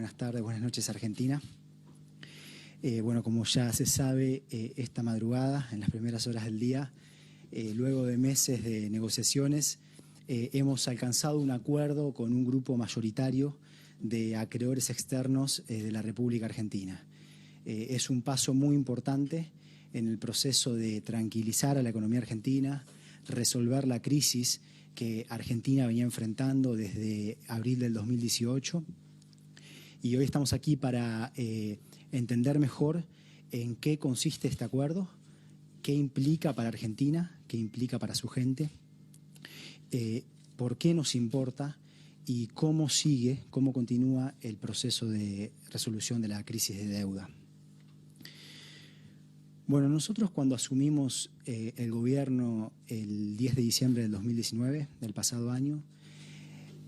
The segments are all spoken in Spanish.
Buenas tardes, buenas noches Argentina. Bueno, como ya se sabe, esta madrugada, en las primeras horas del día, luego de meses de negociaciones, hemos alcanzado un acuerdo con un grupo mayoritario de acreedores externos de la República Argentina. Es un paso muy importante en el proceso de tranquilizar a la economía argentina, resolver la crisis que Argentina venía enfrentando desde abril del 2018. Y hoy estamos aquí para entender mejor en qué consiste este acuerdo, qué implica para Argentina, qué implica para su gente, por qué nos importa y cómo sigue, cómo continúa el proceso de resolución de la crisis de deuda. Bueno, nosotros cuando asumimos el gobierno el 10 de diciembre del 2019, del pasado año,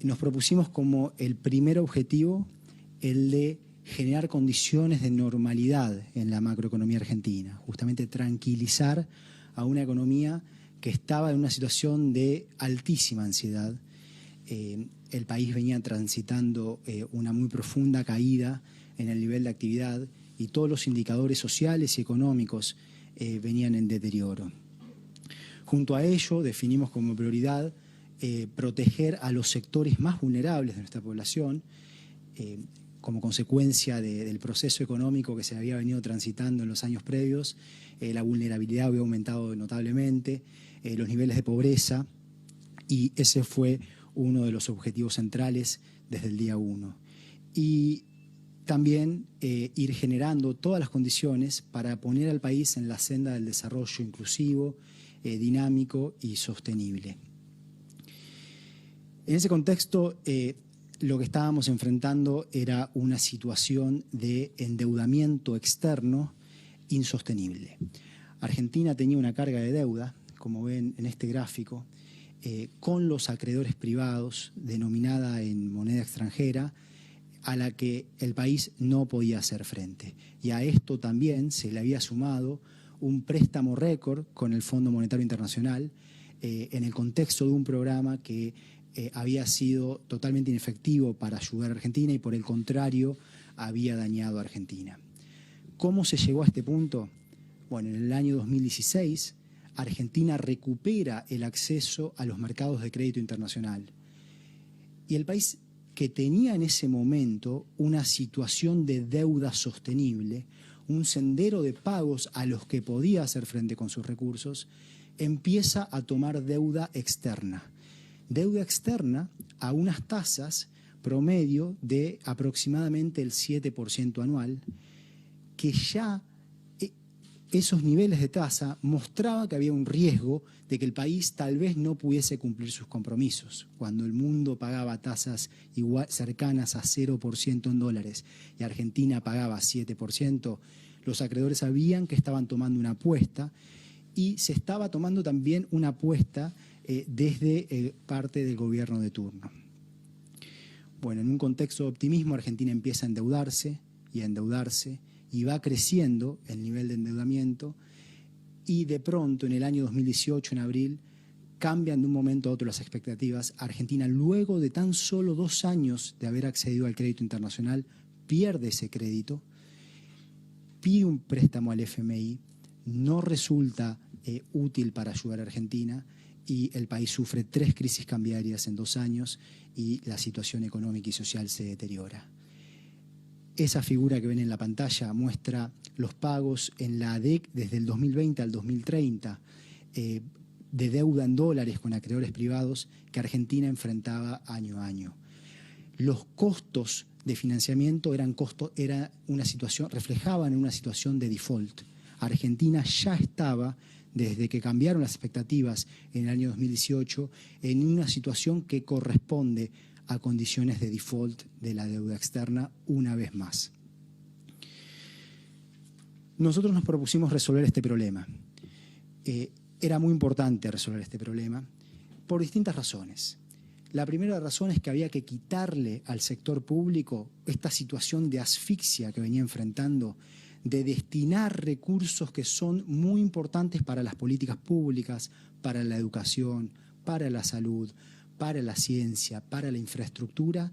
nos propusimos como el primer objetivo el de generar condiciones de normalidad en la macroeconomía argentina, justamente tranquilizar a una economía que estaba en una situación de altísima ansiedad. El país venía transitando una muy profunda caída en el nivel de actividad y todos los indicadores sociales y económicos venían en deterioro. Junto a ello, definimos como prioridad proteger a los sectores más vulnerables de nuestra población, como consecuencia del proceso económico que se había venido transitando en los años previos. La vulnerabilidad había aumentado notablemente, los niveles de pobreza, y ese fue uno de los objetivos centrales desde el día 1. Y también ir generando todas las condiciones para poner al país en la senda del desarrollo inclusivo, dinámico y sostenible. En ese contexto, lo que estábamos enfrentando era una situación de endeudamiento externo insostenible. Argentina tenía una carga de deuda, como ven en este gráfico, con los acreedores privados, denominada en moneda extranjera, a la que el país no podía hacer frente. Y a esto también se le había sumado un préstamo récord con el Fondo Monetario Internacional en el contexto de un programa que había sido totalmente inefectivo para ayudar a Argentina y por el contrario había dañado a Argentina. ¿Cómo se llegó a este punto? Bueno, en el año 2016 Argentina recupera el acceso a los mercados de crédito internacional y el país, que tenía en ese momento una situación de deuda sostenible, un sendero de pagos a los que podía hacer frente con sus recursos, empieza a tomar deuda externa. Deuda externa a unas tasas promedio de aproximadamente el 7% anual, que ya esos niveles de tasa mostraban que había un riesgo de que el país tal vez no pudiese cumplir sus compromisos. Cuando el mundo pagaba tasas cercanas a 0% en dólares y Argentina pagaba 7%, los acreedores sabían que estaban tomando una apuesta y se estaba tomando también una apuesta desde parte del gobierno de turno. Bueno, en un contexto de optimismo, Argentina empieza a endeudarse y va creciendo el nivel de endeudamiento y de pronto en el año 2018, en abril, cambian de un momento a otro las expectativas. Argentina, luego de tan solo 2 años de haber accedido al crédito internacional, pierde ese crédito, pide un préstamo al FMI, no resulta útil para ayudar a Argentina y el país sufre 3 crisis cambiarias en 2 años y la situación económica y social se deteriora. Esa figura que ven en la pantalla muestra los pagos en la ADEC desde el 2020 al 2030 de deuda en dólares con acreedores privados que Argentina enfrentaba año a año. Los costos de financiamiento reflejaban una situación de default. Argentina ya estaba, desde que cambiaron las expectativas en el año 2018, en una situación que corresponde a condiciones de default de la deuda externa una vez más. Nosotros nos propusimos resolver este problema. Era muy importante resolver este problema por distintas razones. La primera razón es que había que quitarle al sector público esta situación de asfixia que venía enfrentando, de destinar recursos que son muy importantes para las políticas públicas, para la educación, para la salud, para la ciencia, para la infraestructura,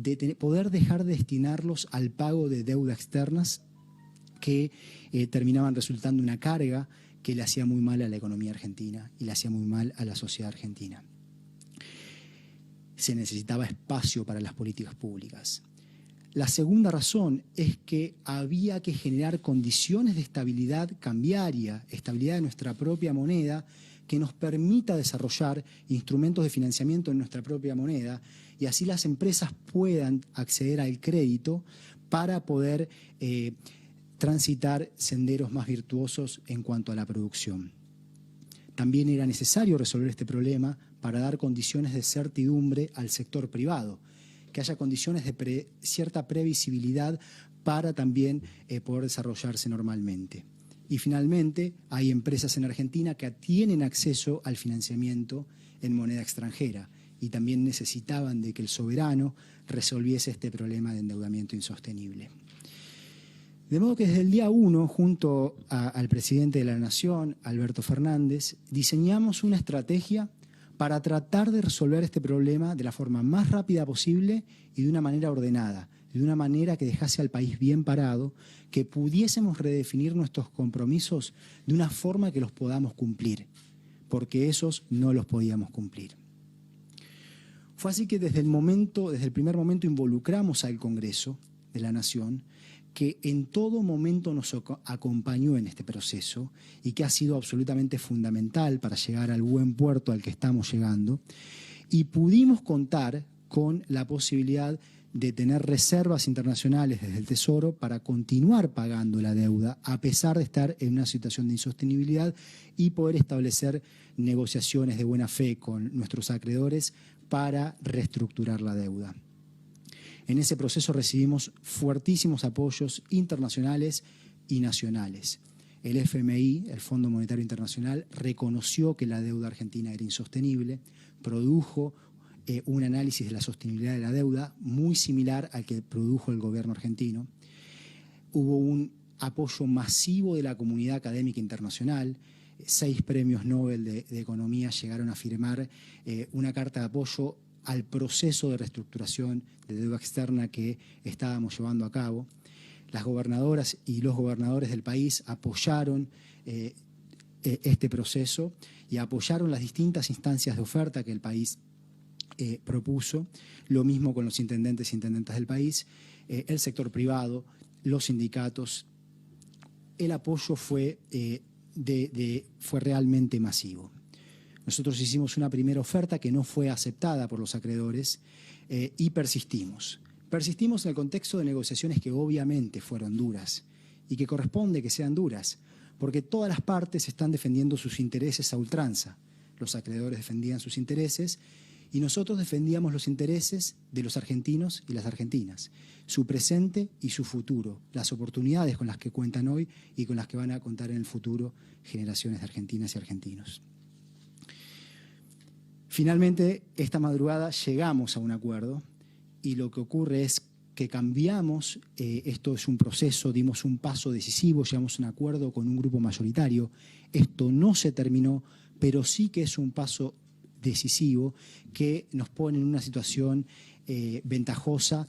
de poder dejar de destinarlos al pago de deudas externas que terminaban resultando una carga que le hacía muy mal a la economía argentina y le hacía muy mal a la sociedad argentina. Se necesitaba espacio para las políticas públicas. La segunda razón es que había que generar condiciones de estabilidad cambiaria, estabilidad de nuestra propia moneda, que nos permita desarrollar instrumentos de financiamiento en nuestra propia moneda y así las empresas puedan acceder al crédito para poder transitar senderos más virtuosos en cuanto a la producción. También era necesario resolver este problema para dar condiciones de certidumbre al sector privado, que haya condiciones de cierta previsibilidad para también poder desarrollarse normalmente. Y finalmente, hay empresas en Argentina que tienen acceso al financiamiento en moneda extranjera y también necesitaban de que el soberano resolviese este problema de endeudamiento insostenible. De modo que desde el día 1, junto al presidente de la Nación, Alberto Fernández, diseñamos una estrategia para tratar de resolver este problema de la forma más rápida posible y de una manera ordenada, de una manera que dejase al país bien parado, que pudiésemos redefinir nuestros compromisos de una forma que los podamos cumplir, porque esos no los podíamos cumplir. Fue así que desde el primer momento involucramos al Congreso de la Nación, que en todo momento nos acompañó en este proceso y que ha sido absolutamente fundamental para llegar al buen puerto al que estamos llegando, y pudimos contar con la posibilidad de tener reservas internacionales desde el Tesoro para continuar pagando la deuda a pesar de estar en una situación de insostenibilidad y poder establecer negociaciones de buena fe con nuestros acreedores para reestructurar la deuda. En ese proceso recibimos fuertísimos apoyos internacionales y nacionales. El FMI, el Fondo Monetario Internacional, reconoció que la deuda argentina era insostenible, produjo un análisis de la sostenibilidad de la deuda muy similar al que produjo el gobierno argentino. Hubo un apoyo masivo de la comunidad académica internacional. 6 premios Nobel de Economía llegaron a firmar una carta de apoyo al proceso de reestructuración de deuda externa que estábamos llevando a cabo. Las gobernadoras y los gobernadores del país apoyaron este proceso y apoyaron las distintas instancias de oferta que el país propuso. Lo mismo con los intendentes e intendentas del país, el sector privado, los sindicatos. El apoyo fue realmente masivo. Nosotros hicimos una primera oferta que no fue aceptada por los acreedores y persistimos. Persistimos en el contexto de negociaciones que obviamente fueron duras y que corresponde que sean duras, porque todas las partes están defendiendo sus intereses a ultranza. Los acreedores defendían sus intereses y nosotros defendíamos los intereses de los argentinos y las argentinas, su presente y su futuro, las oportunidades con las que cuentan hoy y con las que van a contar en el futuro generaciones de argentinas y argentinos. Finalmente, esta madrugada llegamos a un acuerdo y lo que ocurre es que cambiamos, esto es un proceso, dimos un paso decisivo, llegamos a un acuerdo con un grupo mayoritario. Esto no se terminó, pero sí que es un paso decisivo que nos pone en una situación ventajosa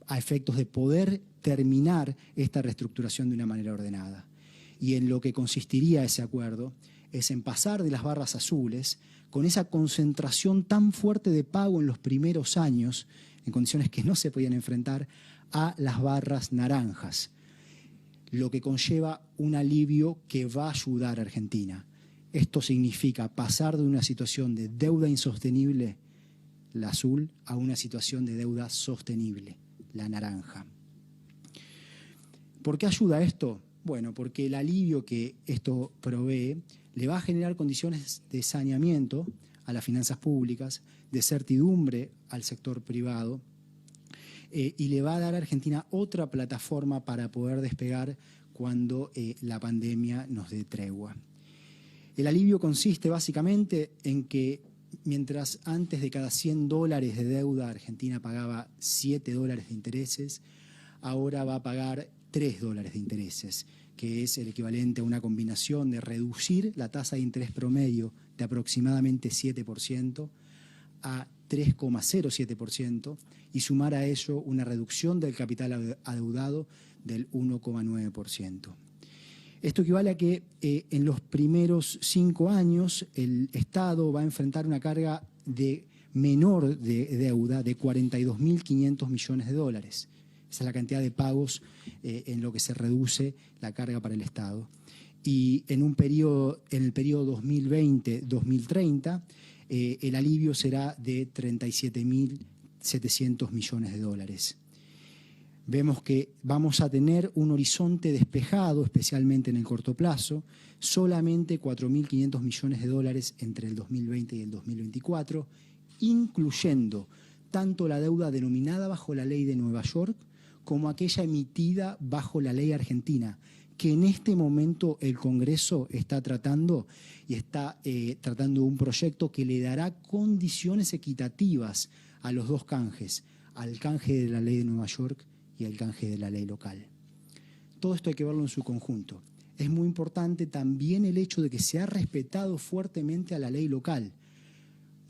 a efectos de poder terminar esta reestructuración de una manera ordenada. Y en lo que consistiría ese acuerdo es en pasar de las barras azules, con esa concentración tan fuerte de pago en los primeros años, en condiciones que no se podían enfrentar, a las barras naranjas, lo que conlleva un alivio que va a ayudar a Argentina. Esto significa pasar de una situación de deuda insostenible, la azul, a una situación de deuda sostenible, la naranja. ¿Por qué ayuda esto? Bueno, porque el alivio que esto provee le va a generar condiciones de saneamiento a las finanzas públicas, de certidumbre al sector privado y le va a dar a Argentina otra plataforma para poder despegar cuando la pandemia nos dé tregua. El alivio consiste básicamente en que mientras antes de cada $100 de deuda Argentina pagaba $7 de intereses, ahora va a pagar $3 de intereses, que es el equivalente a una combinación de reducir la tasa de interés promedio de aproximadamente 7% a 3,07% y sumar a ello una reducción del capital adeudado del 1,9%. Esto equivale a que en los primeros 5 años el Estado va a enfrentar una carga menor de deuda de 42.500 millones de dólares. Esa es la cantidad de pagos en lo que se reduce la carga para el Estado. Y en el periodo 2020-2030, el alivio será de 37.700 millones de dólares. Vemos que vamos a tener un horizonte despejado, especialmente en el corto plazo, solamente 4.500 millones de dólares entre el 2020 y el 2024, incluyendo tanto la deuda denominada bajo la ley de Nueva York como aquella emitida bajo la ley argentina, que en este momento el Congreso está tratando y está tratando un proyecto que le dará condiciones equitativas a los dos canjes, al canje de la ley de Nueva York y al canje de la ley local. Todo esto hay que verlo en su conjunto. Es muy importante también el hecho de que se ha respetado fuertemente a la ley local.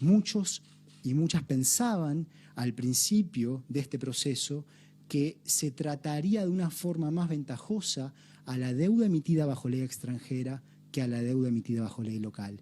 Muchos y muchas pensaban al principio de este proceso que se trataría de una forma más ventajosa a la deuda emitida bajo ley extranjera que a la deuda emitida bajo ley local.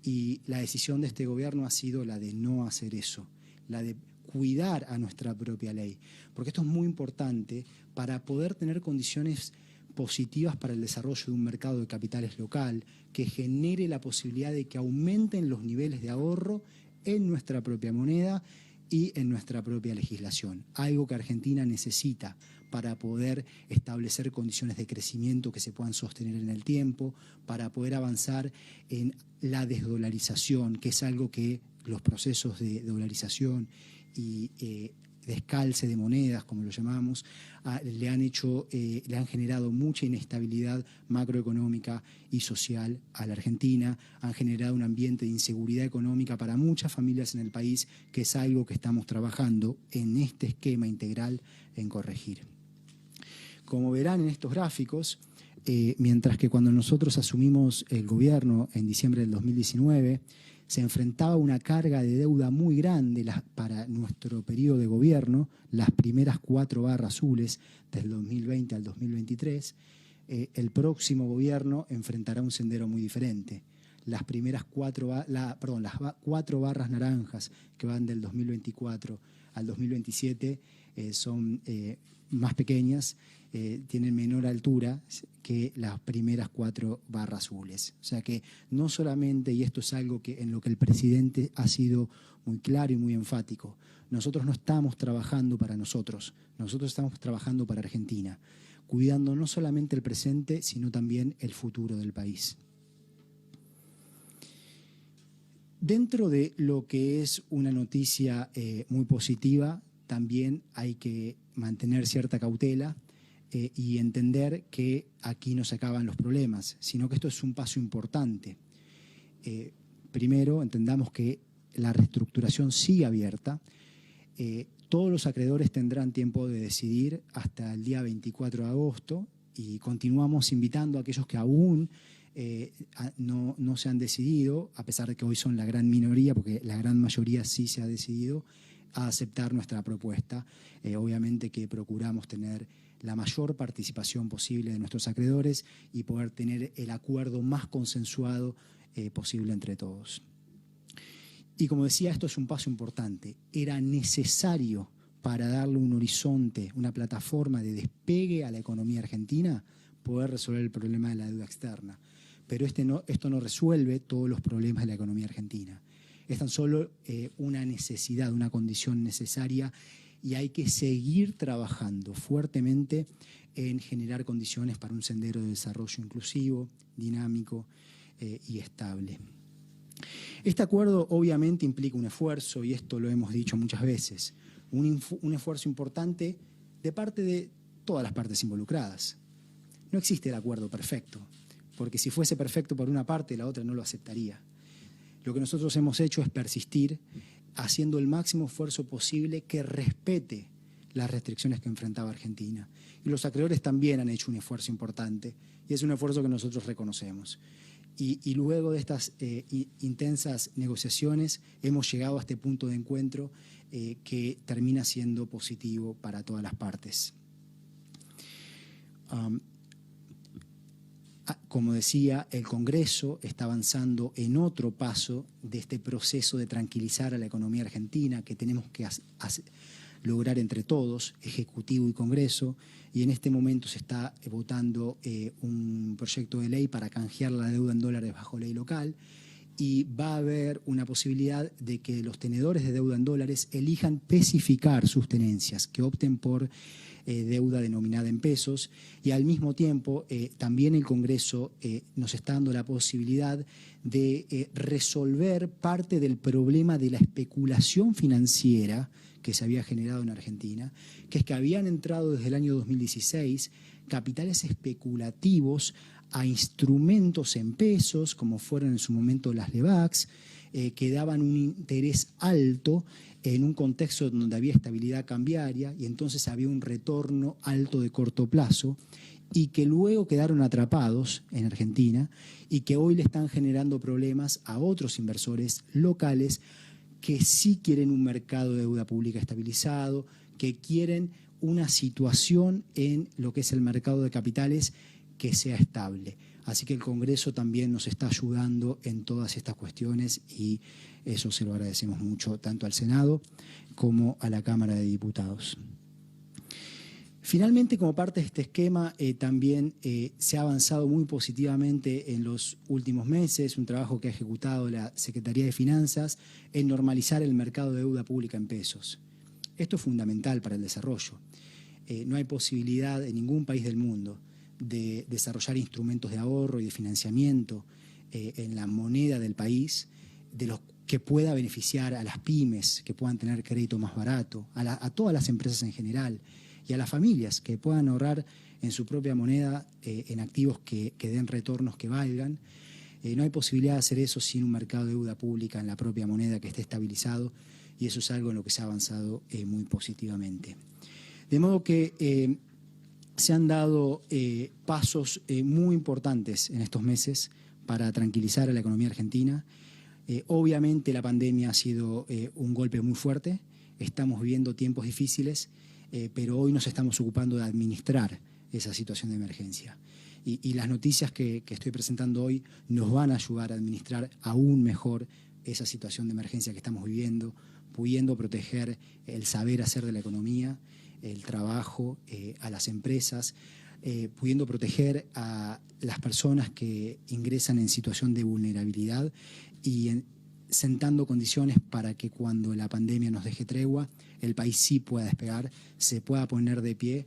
Y la decisión de este gobierno ha sido la de no hacer eso, la de cuidar a nuestra propia ley, porque esto es muy importante para poder tener condiciones positivas para el desarrollo de un mercado de capitales local que genere la posibilidad de que aumenten los niveles de ahorro en nuestra propia moneda y en nuestra propia legislación, algo que Argentina necesita para poder establecer condiciones de crecimiento que se puedan sostener en el tiempo, para poder avanzar en la desdolarización, que es algo que los procesos de dolarización y descalce de monedas, como lo llamamos, le han generado mucha inestabilidad macroeconómica y social a la Argentina, han generado un ambiente de inseguridad económica para muchas familias en el país, que es algo que estamos trabajando en este esquema integral en corregir. Como verán en estos gráficos, mientras que cuando nosotros asumimos el gobierno en diciembre del 2019, se enfrentaba a una carga de deuda muy grande para nuestro periodo de gobierno, las primeras 4 barras azules del 2020 al 2023, el próximo gobierno enfrentará un sendero muy diferente. Las primeras 4 barras naranjas que van del 2024 al 2027 son más pequeñas, tienen menor altura que las primeras 4 barras azules. O sea que no solamente, y esto es algo en lo que el presidente ha sido muy claro y muy enfático, nosotros no estamos trabajando para nosotros estamos trabajando para Argentina, cuidando no solamente el presente, sino también el futuro del país. Dentro de lo que es una noticia muy positiva, también hay que mantener cierta cautela y entender que aquí no se acaban los problemas, sino que esto es un paso importante. Primero, entendamos que la reestructuración sigue abierta. Todos los acreedores tendrán tiempo de decidir hasta el día 24 de agosto y continuamos invitando a aquellos que aún no se han decidido, a pesar de que hoy son la gran minoría, porque la gran mayoría sí se ha decidido, a aceptar nuestra propuesta. Obviamente que procuramos tener la mayor participación posible de nuestros acreedores y poder tener el acuerdo más consensuado posible entre todos. Y como decía, esto es un paso importante. Era necesario para darle un horizonte, una plataforma de despegue a la economía argentina, poder resolver el problema de la deuda externa. Pero esto no resuelve todos los problemas de la economía argentina. Es tan solo una necesidad, una condición necesaria, y hay que seguir trabajando fuertemente en generar condiciones para un sendero de desarrollo inclusivo, dinámico y estable. Este acuerdo obviamente implica un esfuerzo, y esto lo hemos dicho muchas veces, un esfuerzo importante de parte de todas las partes involucradas. No existe el acuerdo perfecto, porque si fuese perfecto por una parte, la otra no lo aceptaría. Lo que nosotros hemos hecho es persistir haciendo el máximo esfuerzo posible que respete las restricciones que enfrentaba Argentina. Y los acreedores también han hecho un esfuerzo importante, y es un esfuerzo que nosotros reconocemos. Y luego de estas intensas negociaciones hemos llegado a este punto de encuentro que termina siendo positivo para todas las partes. Como decía, el Congreso está avanzando en otro paso de este proceso de tranquilizar a la economía argentina que tenemos que lograr entre todos, Ejecutivo y Congreso, y en este momento se está votando un proyecto de ley para canjear la deuda en dólares bajo ley local, y va a haber una posibilidad de que los tenedores de deuda en dólares elijan especificar sus tenencias, que opten por deuda denominada en pesos, y al mismo tiempo también el Congreso nos está dando la posibilidad de resolver parte del problema de la especulación financiera que se había generado en Argentina, que es que habían entrado desde el año 2016 capitales especulativos a instrumentos en pesos, como fueron en su momento las LEVACs, que daban un interés alto en un contexto donde había estabilidad cambiaria y entonces había un retorno alto de corto plazo, y que luego quedaron atrapados en Argentina y que hoy le están generando problemas a otros inversores locales que sí quieren un mercado de deuda pública estabilizado, que quieren una situación en lo que es el mercado de capitales que sea estable. Así que el Congreso también nos está ayudando en todas estas cuestiones y eso se lo agradecemos mucho tanto al Senado como a la Cámara de Diputados. Finalmente, como parte de este esquema, también se ha avanzado muy positivamente en los últimos meses, un trabajo que ha ejecutado la Secretaría de Finanzas en normalizar el mercado de deuda pública en pesos. Esto es fundamental para el desarrollo. No hay posibilidad en ningún país del mundo de desarrollar instrumentos de ahorro y de financiamiento en la moneda del país, de los que pueda beneficiar a las pymes, que puedan tener crédito más barato, a todas las empresas en general, y a las familias que puedan ahorrar en su propia moneda en activos que den retornos que valgan. No hay posibilidad de hacer eso sin un mercado de deuda pública en la propia moneda que esté estabilizado, y eso es algo en lo que se ha avanzado muy positivamente. De modo que se han dado pasos muy importantes en estos meses para tranquilizar a la economía argentina. Obviamente la pandemia ha sido un golpe muy fuerte, estamos viviendo tiempos difíciles, pero hoy nos estamos ocupando de administrar esa situación de emergencia. Y las noticias que estoy presentando hoy nos van a ayudar a administrar aún mejor esa situación de emergencia que estamos viviendo, pudiendo proteger el saber hacer de la economía, el trabajo, a las empresas, pudiendo proteger a las personas que ingresan en situación de vulnerabilidad y sentando condiciones para que cuando la pandemia nos deje tregua, el país sí pueda despegar, se pueda poner de pie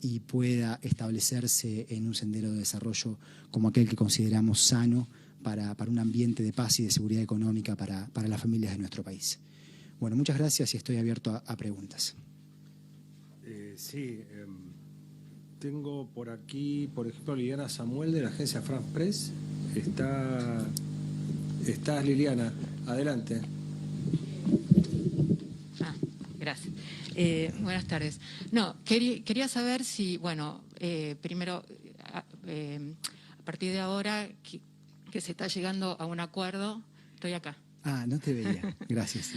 y pueda establecerse en un sendero de desarrollo como aquel que consideramos sano para un ambiente de paz y de seguridad económica para las familias de nuestro país. Bueno, muchas gracias y estoy abierto a preguntas. Sí, tengo por aquí, por ejemplo, Liliana Samuel de la agencia France Press. Estás, Liliana, adelante. Gracias. Buenas tardes. No, quería saber si, bueno, primero, a partir de ahora que se está llegando a un acuerdo, estoy acá. Ah, no te veía. Gracias.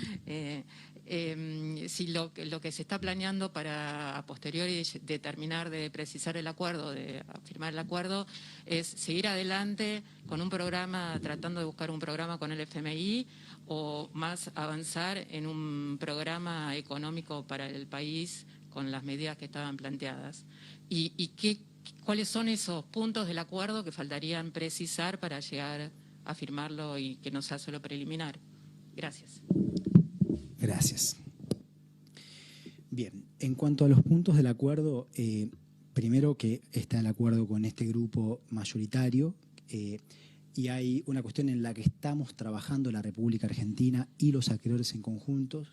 Si lo que se está planeando para a posteriori de terminar de precisar el acuerdo, de firmar el acuerdo, es seguir adelante con un programa, tratando de buscar un programa con el FMI, o más avanzar en un programa económico para el país con las medidas que estaban planteadas. ¿Y cuáles son esos puntos del acuerdo que faltarían precisar para llegar a firmarlo y que no sea solo preliminar? Gracias. Gracias. Bien, en cuanto a los puntos del acuerdo, primero que está el acuerdo con este grupo mayoritario y hay una cuestión en la que estamos trabajando la República Argentina y los acreedores en conjuntos,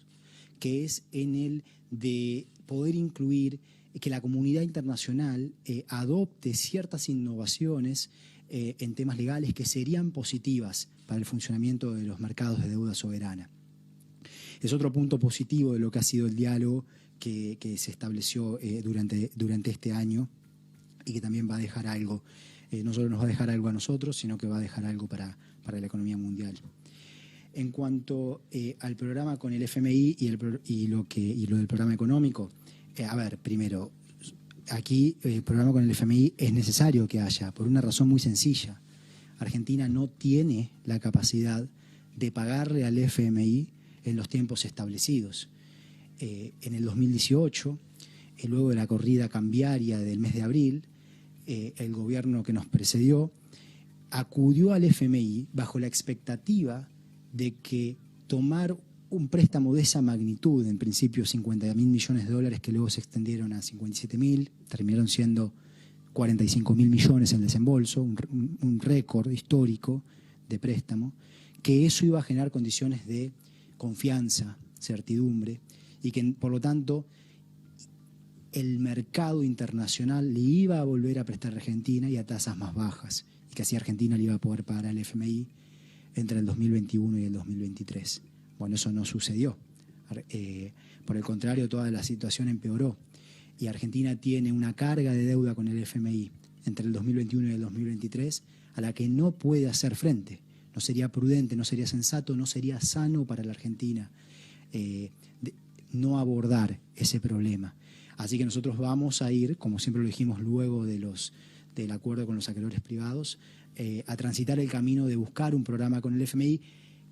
que es en el de poder incluir que la comunidad internacional adopte ciertas innovaciones en temas legales que serían positivas para el funcionamiento de los mercados de deuda soberana. Es otro punto positivo de lo que ha sido el diálogo que se estableció durante este año y que también va a dejar algo no solo nos va a dejar algo a nosotros, sino que va a dejar algo para la economía mundial. En cuanto al programa con el FMI y lo del programa económico, a ver, primero, aquí el programa con el FMI es necesario que haya, por una razón muy sencilla. Argentina no tiene la capacidad de pagarle al FMI en los tiempos establecidos. En el 2018, luego de la corrida cambiaria del mes de abril, el gobierno que nos precedió acudió al FMI bajo la expectativa de que tomar un préstamo de esa magnitud, en principio 50.000 millones de dólares, que luego se extendieron a 57.000, terminaron siendo 45.000 millones en desembolso, un récord histórico de préstamo, que eso iba a generar condiciones de confianza, certidumbre, y que por lo tanto el mercado internacional le iba a volver a prestar a Argentina y a tasas más bajas, y que así Argentina le iba a poder pagar al FMI entre el 2021 y el 2023. Bueno, eso no sucedió. Por el contrario, toda la situación empeoró y Argentina tiene una carga de deuda con el FMI entre el 2021 y el 2023 a la que no puede hacer frente. No sería prudente, no sería sensato, no sería sano para la Argentina no abordar ese problema. Así que nosotros vamos a ir, como siempre lo dijimos luego del acuerdo con los acreedores privados, a transitar el camino de buscar un programa con el FMI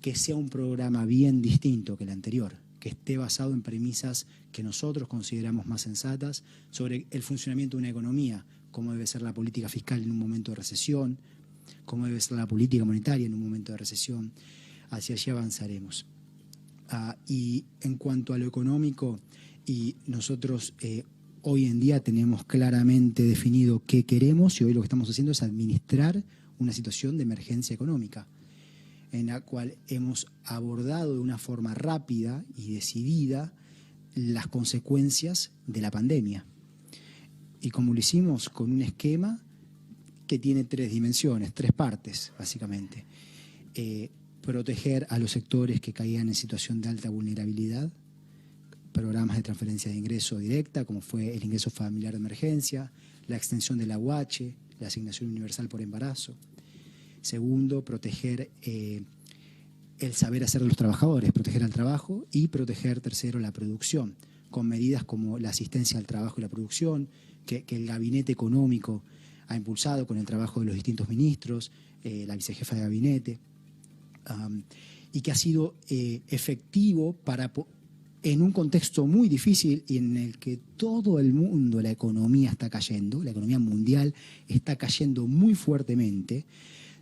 que sea un programa bien distinto que el anterior, que esté basado en premisas que nosotros consideramos más sensatas sobre el funcionamiento de una economía, cómo debe ser la política fiscal en un momento de recesión, cómo debe ser la política monetaria en un momento de recesión. Hacia allí avanzaremos. Y en cuanto a lo económico, y nosotros hoy en día tenemos claramente definido qué queremos, y hoy lo que estamos haciendo es administrar una situación de emergencia económica, en la cual hemos abordado de una forma rápida y decidida las consecuencias de la pandemia. Y como lo hicimos con un esquema que tiene tres dimensiones, tres partes, básicamente. Proteger a los sectores que caían en situación de alta vulnerabilidad, programas de transferencia de ingreso directa, como fue el ingreso familiar de emergencia, la extensión del AUH, la asignación universal por embarazo. Segundo, proteger el saber hacer de los trabajadores, proteger al trabajo, y proteger, tercero, la producción, con medidas como la asistencia al trabajo y la producción, que el gabinete económico ha impulsado con el trabajo de los distintos ministros, la vicejefa de gabinete, y que ha sido efectivo en un contexto muy difícil y en el que todo el mundo, la economía está cayendo, la economía mundial está cayendo muy fuertemente,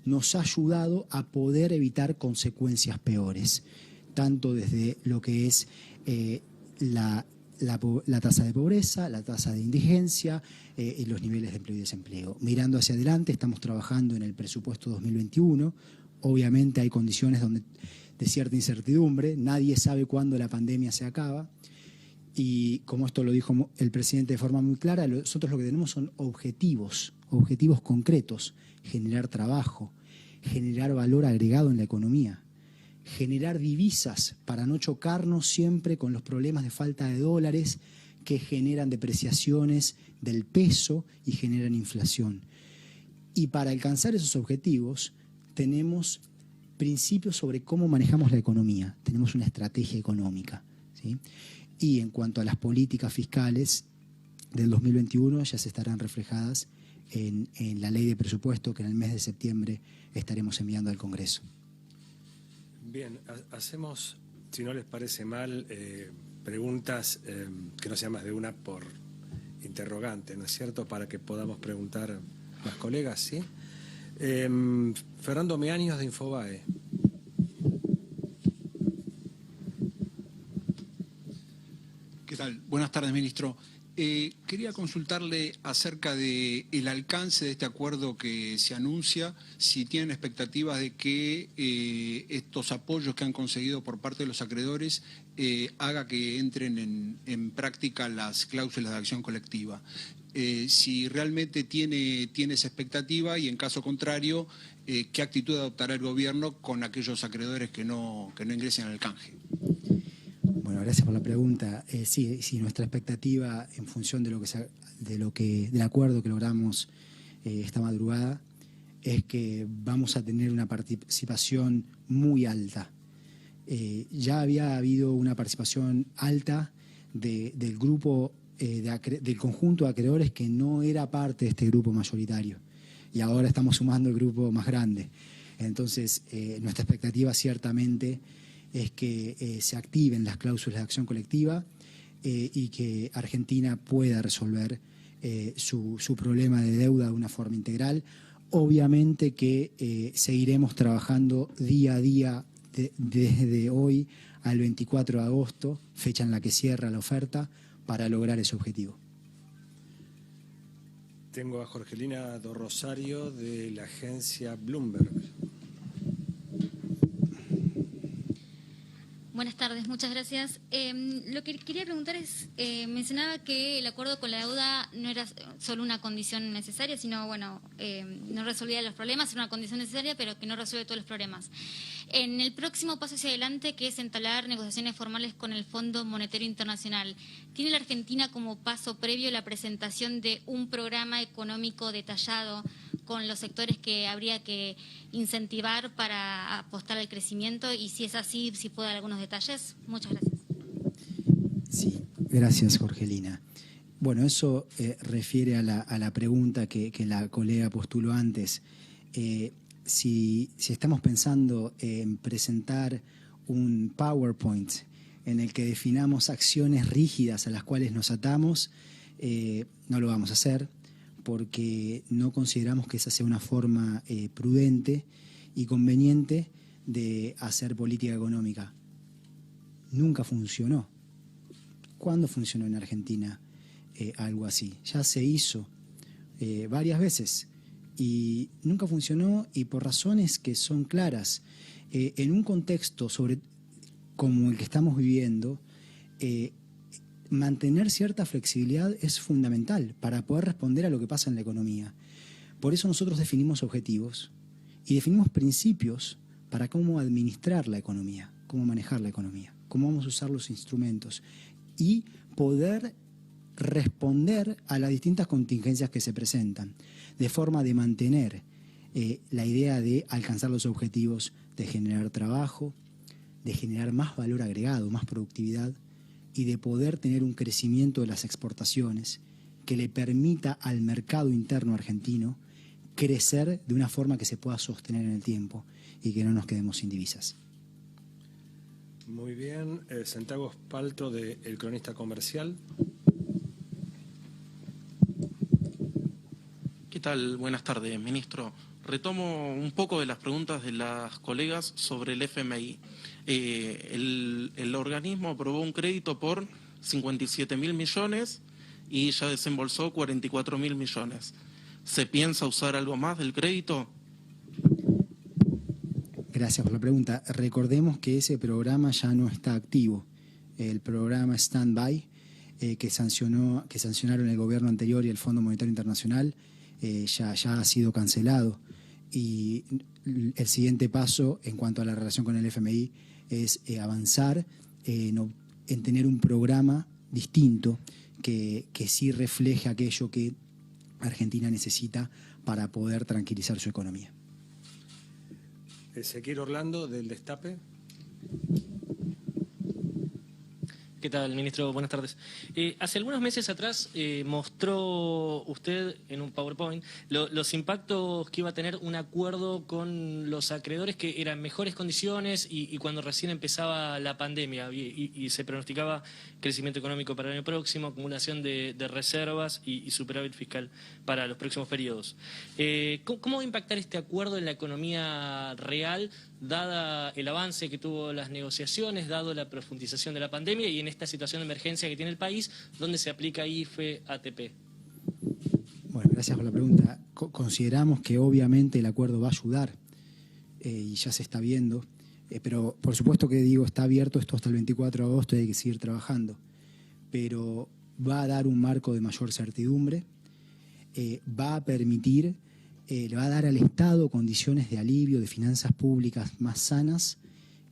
nos ha ayudado a poder evitar consecuencias peores, tanto desde lo que es la tasa de pobreza, la tasa de indigencia y los niveles de empleo y desempleo. Mirando hacia adelante, estamos trabajando en el presupuesto 2021. Obviamente hay condiciones de cierta incertidumbre, nadie sabe cuándo la pandemia se acaba, y como esto lo dijo el presidente de forma muy clara, nosotros lo que tenemos son objetivos concretos: generar trabajo, generar valor agregado en la economía, generar divisas para no chocarnos siempre con los problemas de falta de dólares que generan depreciaciones del peso y generan inflación. Y para alcanzar esos objetivos tenemos principios sobre cómo manejamos la economía, tenemos una estrategia económica, ¿sí? Y en cuanto a las políticas fiscales del 2021 ya se estarán reflejadas en la ley de presupuesto que en el mes de septiembre estaremos enviando al Congreso. Bien, hacemos, si no les parece mal, preguntas que no sean más de una por interrogante, ¿no es cierto?, para que podamos preguntar a las colegas, ¿sí? Fernando Meaños, de Infobae. ¿Qué tal? Buenas tardes, ministro. Quería consultarle acerca del alcance de este acuerdo que se anuncia, si tienen expectativas de que estos apoyos que han conseguido por parte de los acreedores haga que entren en práctica las cláusulas de acción colectiva. Si realmente tiene esa expectativa, y en caso contrario, ¿qué actitud adoptará el gobierno con aquellos acreedores que no ingresen al canje? Bueno, gracias por la pregunta. Sí, nuestra expectativa en función del acuerdo que logramos esta madrugada, es que vamos a tener una participación muy alta. Ya había habido una participación alta del grupo, del conjunto de acreedores que no era parte de este grupo mayoritario. Y ahora estamos sumando el grupo más grande. Entonces, nuestra expectativa ciertamente es que se activen las cláusulas de acción colectiva y que Argentina pueda resolver su problema de deuda de una forma integral. Obviamente que seguiremos trabajando día a día desde hoy al 24 de agosto, fecha en la que cierra la oferta, para lograr ese objetivo. Tengo a Jorgelina Do Rosario de la agencia Bloomberg. Buenas tardes, muchas gracias. Lo que quería preguntar es, mencionaba que el acuerdo con la deuda no era solo una condición necesaria, sino, bueno, no resolvía los problemas, era una condición necesaria, pero que no resuelve todos los problemas. En el próximo paso hacia adelante, que es entablar negociaciones formales con el Fondo Monetario Internacional, ¿tiene la Argentina como paso previo la presentación de un programa económico detallado con los sectores que habría que incentivar para apostar al crecimiento? Y si es así, si puede dar algunos detalles. Muchas gracias. Sí, gracias, Jorgelina. Bueno, eso refiere a la pregunta que la colega postuló antes. Si estamos pensando en presentar un PowerPoint en el que definamos acciones rígidas a las cuales nos atamos, no lo vamos a hacer, porque no consideramos que esa sea una forma prudente y conveniente de hacer política económica. Nunca funcionó. ¿Cuándo funcionó en Argentina algo así? Ya se hizo varias veces y nunca funcionó, y por razones que son claras. En un contexto como el que estamos viviendo, mantener cierta flexibilidad es fundamental para poder responder a lo que pasa en la economía. Por eso nosotros definimos objetivos y definimos principios para cómo administrar la economía, cómo manejar la economía, cómo vamos a usar los instrumentos y poder responder a las distintas contingencias que se presentan, de forma de mantener la idea de alcanzar los objetivos, de generar trabajo, de generar más valor agregado, más productividad, y de poder tener un crecimiento de las exportaciones que le permita al mercado interno argentino crecer de una forma que se pueda sostener en el tiempo y que no nos quedemos sin divisas. Muy bien. Santiago Espalto de El Cronista Comercial. ¿Qué tal? Buenas tardes, ministro. Retomo un poco de las preguntas de las colegas sobre el FMI. El organismo aprobó un crédito por 57.000 millones y ya desembolsó 44.000 millones. ¿Se piensa usar algo más del crédito? Gracias por la pregunta. Recordemos que ese programa ya no está activo. El programa Standby, que sancionaron el gobierno anterior y el Fondo Monetario Internacional, ya ha sido cancelado. Y el siguiente paso en cuanto a la relación con el FMI es avanzar en tener un programa distinto que sí refleje aquello que Argentina necesita para poder tranquilizar su economía. Ezequiel Orlando del Destape. ¿Qué tal, ministro? Buenas tardes. Hace algunos meses atrás mostró usted en un PowerPoint los impactos que iba a tener un acuerdo con los acreedores que eran mejores condiciones y cuando recién empezaba la pandemia y se pronosticaba crecimiento económico para el año próximo, acumulación de reservas y superávit fiscal para los próximos periodos. ¿Cómo va a impactar este acuerdo en la economía real, dada el avance que tuvo las negociaciones, dado la profundización de la pandemia y en esta situación de emergencia que tiene el país, donde se aplica IFE, ATP? Bueno, gracias por la pregunta. Consideramos que obviamente el acuerdo va a ayudar y ya se está viendo, pero por supuesto que digo, está abierto esto hasta el 24 de agosto y hay que seguir trabajando, pero va a dar un marco de mayor certidumbre, va a permitir, le va a dar al Estado condiciones de alivio, de finanzas públicas más sanas,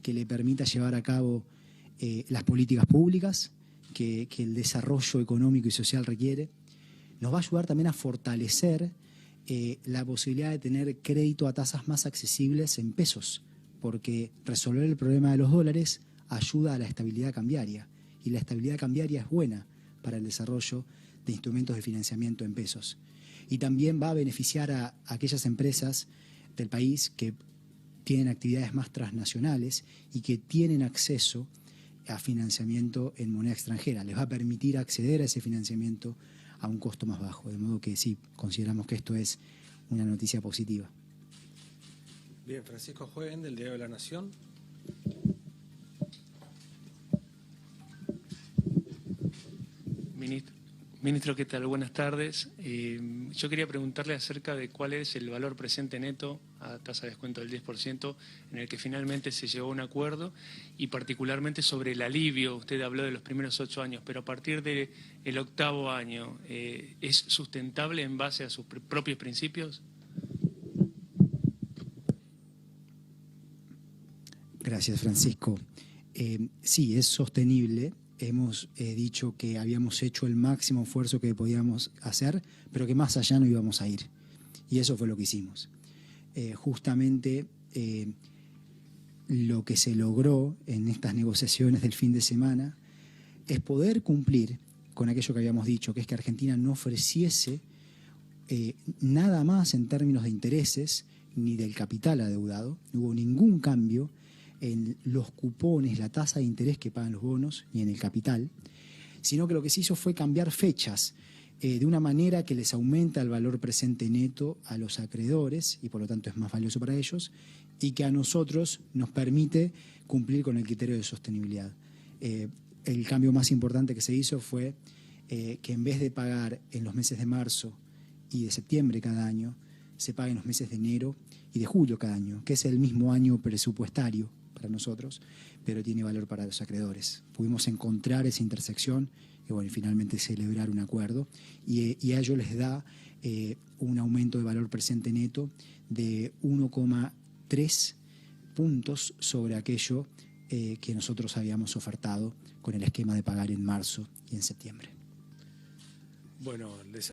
que le permita llevar a cabo las políticas públicas que el desarrollo económico y social requiere. Nos va a ayudar también a fortalecer la posibilidad de tener crédito a tasas más accesibles en pesos, porque resolver el problema de los dólares ayuda a la estabilidad cambiaria, y la estabilidad cambiaria es buena para el desarrollo de instrumentos de financiamiento en pesos. Y también va a beneficiar a aquellas empresas del país que tienen actividades más transnacionales y que tienen acceso a financiamiento en moneda extranjera. Les va a permitir acceder a ese financiamiento a un costo más bajo. De modo que sí, consideramos que esto es una noticia positiva. Bien, Francisco Jueguen, del Diario de la Nación. Ministro, ¿qué tal? Buenas tardes. Yo quería preguntarle acerca de cuál es el valor presente neto a tasa de descuento del 10% en el que finalmente se llegó a un acuerdo, y particularmente sobre el alivio. Usted habló de los primeros 8 años, pero a partir del 8º año, ¿es sustentable en base a sus propios principios? Gracias, Francisco. Sí, es sostenible. Hemos dicho que habíamos hecho el máximo esfuerzo que podíamos hacer, pero que más allá no íbamos a ir. Y eso fue lo que hicimos. Justamente lo que se logró en estas negociaciones del fin de semana es poder cumplir con aquello que habíamos dicho, que es que Argentina no ofreciese nada más en términos de intereses ni del capital adeudado. No hubo ningún cambio en los cupones, la tasa de interés que pagan los bonos, ni en el capital, sino que lo que se hizo fue cambiar fechas de una manera que les aumenta el valor presente neto a los acreedores y por lo tanto es más valioso para ellos, y que a nosotros nos permite cumplir con el criterio de sostenibilidad. El cambio más importante que se hizo fue que en vez de pagar en los meses de marzo y de septiembre cada año, se pague en los meses de enero y de julio cada año, que es el mismo año presupuestario para nosotros, pero tiene valor para los acreedores. Pudimos encontrar esa intersección y, bueno, y finalmente celebrar un acuerdo, y a ellos les da un aumento de valor presente neto de 1,3 puntos sobre aquello que nosotros habíamos ofertado con el esquema de pagar en marzo y en septiembre. Bueno, les